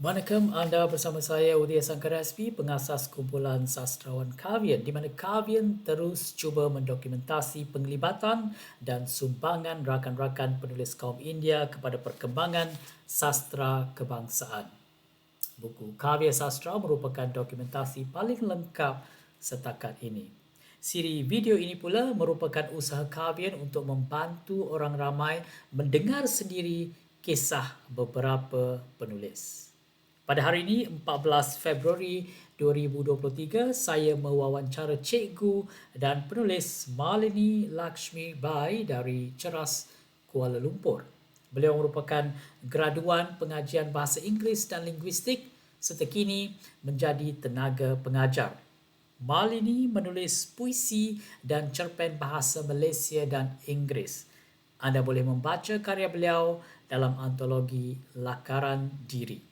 Waalaikum, anda bersama saya Udia Sangkaraspi, pengasas kumpulan sastrawan Kavian, di mana Kavian terus cuba mendokumentasi penglibatan dan sumbangan rakan-rakan penulis kaum India kepada perkembangan sastra kebangsaan. Buku Karya Sastra merupakan dokumentasi paling lengkap setakat ini. Siri video ini pula merupakan usaha Kavian untuk membantu orang ramai mendengar sendiri kisah beberapa penulis. Pada hari ini, 14 Februari 2023, saya mewawancara cikgu dan penulis Malini Lakshmi Bai dari Ceras, Kuala Lumpur. Beliau merupakan graduan pengajian bahasa Inggeris dan linguistik serta kini menjadi tenaga pengajar. Malini menulis puisi dan cerpen bahasa Malaysia dan Inggeris. Anda boleh membaca karya beliau dalam antologi Lakaran Diri.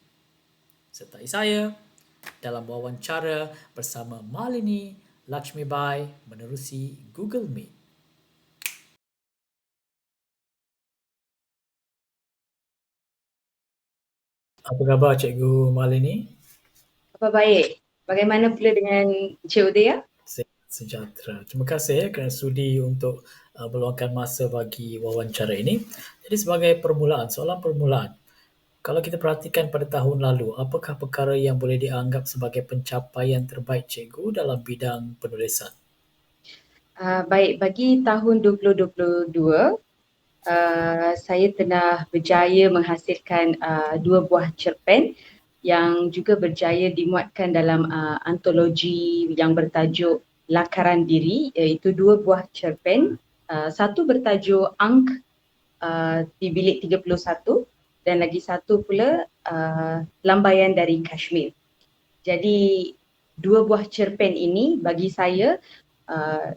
Sertai saya dalam wawancara bersama Malini Lakshmi Bai menerusi Google Meet. Apa khabar Cikgu Malini? Apa baik. Bagaimana pula dengan Encik Udia? Sihat sejahtera. Terima kasih kerana sudi untuk meluangkan masa bagi wawancara ini. Jadi sebagai permulaan, soalan permulaan. Kalau kita perhatikan pada tahun lalu, apakah perkara yang boleh dianggap sebagai pencapaian terbaik cikgu dalam bidang penulisan? Baik, bagi tahun 2022, saya telah berjaya menghasilkan dua buah cerpen yang juga berjaya dimuatkan dalam antologi yang bertajuk Lakaran Diri, iaitu dua buah cerpen. Satu bertajuk Angk di Bilik 31 dan lagi satu pula Lambaian dari Kashmir. Jadi dua buah cerpen ini uh,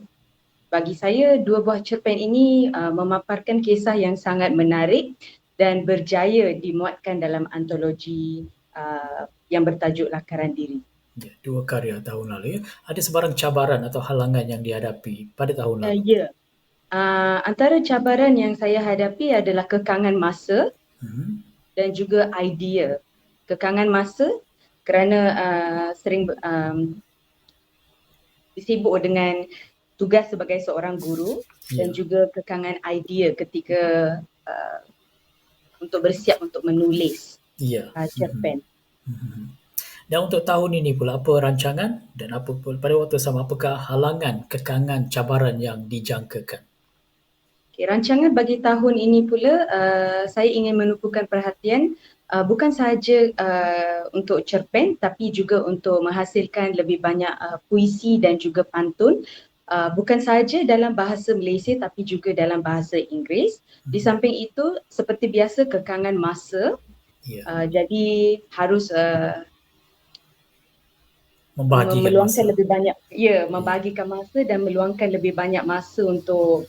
bagi saya dua buah cerpen ini memaparkan kisah yang sangat menarik dan berjaya dimuatkan dalam antologi yang bertajuk Lakaran Diri. Ya, dua karya tahun lalu ya. Ada sebarang cabaran atau halangan yang dihadapi pada tahun lalu? Ya, antara cabaran yang saya hadapi adalah kekangan masa dan juga idea. Kekangan masa kerana sering disibuk dengan tugas sebagai seorang guru dan Ya. juga kekangan idea ketika untuk bersiap untuk menulis Ya. cerpen. Dan untuk tahun ini pula, apa rancangan dan apa pula pada waktu sama, apakah halangan, kekangan, cabaran yang dijangkakan? Okay, rancangan bagi tahun ini pula saya ingin menumpukan perhatian bukan sahaja untuk cerpen tapi juga untuk menghasilkan lebih banyak puisi dan juga pantun. Bukan sahaja dalam bahasa Malaysia tapi juga dalam bahasa Inggeris. Di samping itu, seperti biasa kekangan masa. Ya. Jadi harus Membahagikan meluangkan masa. lebih banyak, membahagikan masa dan meluangkan lebih banyak masa untuk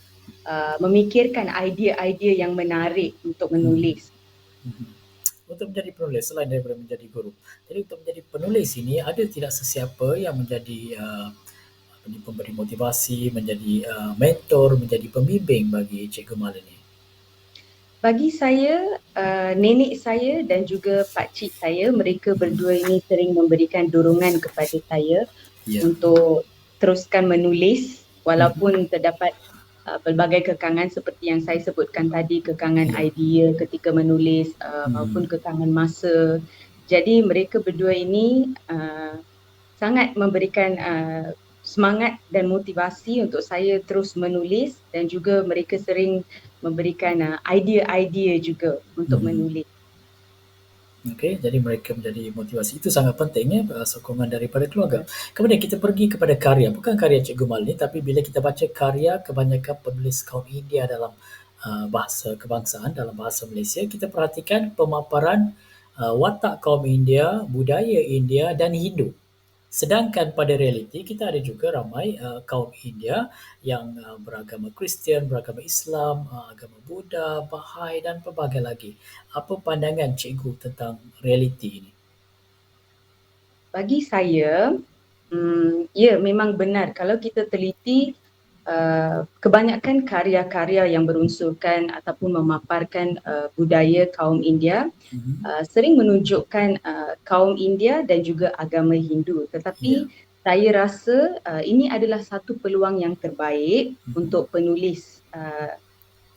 memikirkan idea-idea yang menarik untuk menulis. Untuk menjadi penulis selain daripada menjadi guru. Jadi untuk menjadi penulis ini ada tidak sesiapa yang menjadi pemberi motivasi, menjadi mentor, menjadi pembimbing bagi Cikgu Mal ini? Bagi saya, nenek saya dan juga pakcik saya, mereka berdua ini sering memberikan dorongan kepada saya Ya. untuk teruskan menulis walaupun terdapat pelbagai kekangan seperti yang saya sebutkan tadi, kekangan Ya. idea ketika menulis maupun kekangan masa. Jadi mereka berdua ini sangat memberikan semangat dan motivasi untuk saya terus menulis dan juga mereka sering memberikan idea-idea juga untuk menulis. Okey, jadi mereka menjadi motivasi. Itu sangat penting ya, sokongan daripada keluarga. Kemudian kita pergi kepada karya, bukan karya Cikgu Mal ni, tapi bila kita baca karya kebanyakan penulis kaum India dalam bahasa kebangsaan, dalam bahasa Malaysia, kita perhatikan pemaparan watak kaum India, budaya India dan Hindu. Sedangkan pada realiti kita ada juga ramai kaum India yang beragama Kristian, beragama Islam, agama Buddha, Bahai dan pelbagai lagi. Apa pandangan cikgu tentang realiti ini? Bagi saya, ya memang benar kalau kita teliti kebanyakan karya-karya yang berunsurkan ataupun memaparkan budaya kaum India sering menunjukkan kaum India dan juga agama Hindu. Tetapi saya rasa ini adalah satu peluang yang terbaik untuk penulis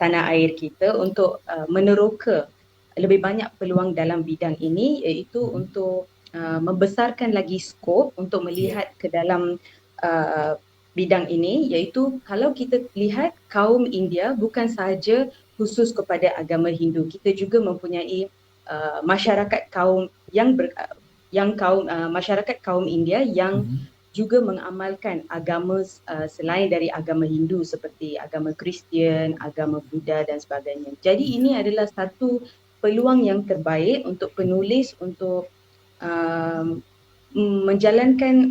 tanah air kita untuk meneroka lebih banyak peluang dalam bidang ini, iaitu untuk membesarkan lagi skop untuk melihat ke dalam uh, bidang ini, iaitu kalau kita lihat kaum India bukan sahaja khusus kepada agama Hindu, kita juga mempunyai masyarakat kaum masyarakat kaum India yang juga mengamalkan agama selain dari agama Hindu seperti agama Kristian, agama Buddha dan sebagainya. Jadi ini adalah satu peluang yang terbaik untuk penulis untuk um, menjalankan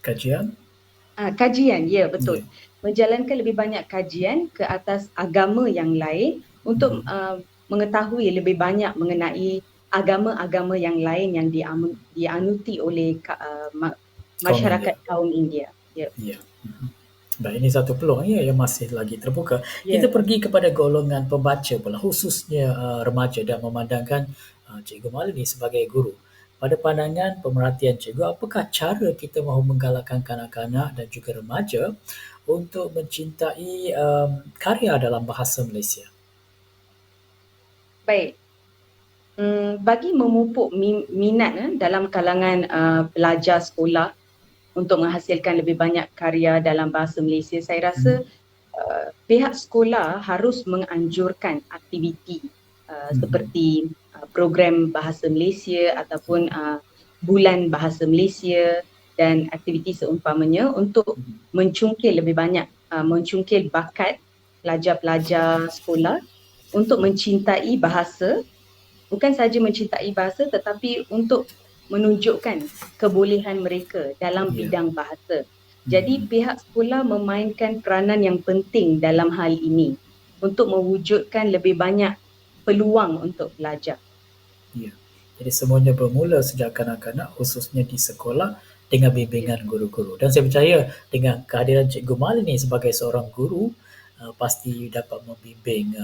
Kajian? kajian, ya betul. Ya. Menjalankan lebih banyak kajian ke atas agama yang lain untuk mengetahui lebih banyak mengenai agama-agama yang lain yang dianuti oleh Kaum India. masyarakat kaum India. Ya. Ya. Baik, ini satu peluang ya yang masih lagi terbuka. Kita Ya. pergi kepada golongan pembaca pula, khususnya remaja, dan memandangkan Cikgu Malini sebagai guru. Pada pandangan pemerhatian Cikgu, apakah cara kita mahu menggalakkan kanak-kanak dan juga remaja untuk mencintai karya dalam bahasa Malaysia? Baik. Bagi memupuk minat dalam kalangan pelajar sekolah untuk menghasilkan lebih banyak karya dalam bahasa Malaysia, saya rasa pihak sekolah harus menganjurkan aktiviti seperti program bahasa Malaysia ataupun bulan bahasa Malaysia dan aktiviti seumpamanya untuk mencungkil lebih banyak, mencungkil bakat pelajar-pelajar sekolah untuk mencintai bahasa, bukan sahaja mencintai bahasa tetapi untuk menunjukkan kebolehan mereka dalam Ya. bidang bahasa. Jadi pihak sekolah memainkan peranan yang penting dalam hal ini untuk mewujudkan lebih banyak peluang untuk belajar. Ya. Jadi semuanya bermula sejak kanak-kanak, khususnya di sekolah, dengan bimbingan guru-guru. Dan saya percaya dengan kehadiran Cikgu Malini sebagai seorang guru, pasti dapat membimbing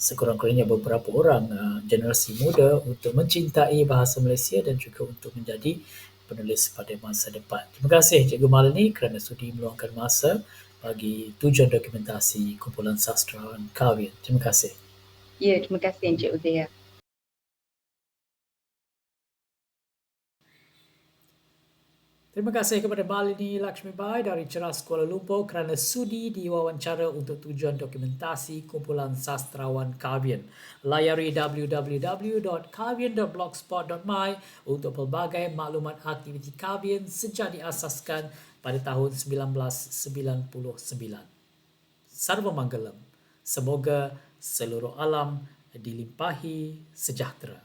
sekurang-kurangnya beberapa orang generasi muda untuk mencintai bahasa Malaysia dan juga untuk menjadi penulis pada masa depan. Terima kasih Cikgu Malini kerana sudi meluangkan masa bagi tujuan dokumentasi kumpulan sastrawan Kahwin. Terima kasih. Ya, terima kasih Encik Uzair. Terima kasih kepada Malini Lakshmibai dari Ceras Kuala Lumpur kerana sudi diwawancara untuk tujuan dokumentasi kumpulan sastrawan Kahwin. Layari www.kahwin.blogspot.my untuk pelbagai maklumat aktiviti Kahwin sejak diasaskan pada tahun 1999. Sarva Manggalam. Semoga seluruh alam dilimpahi sejahtera.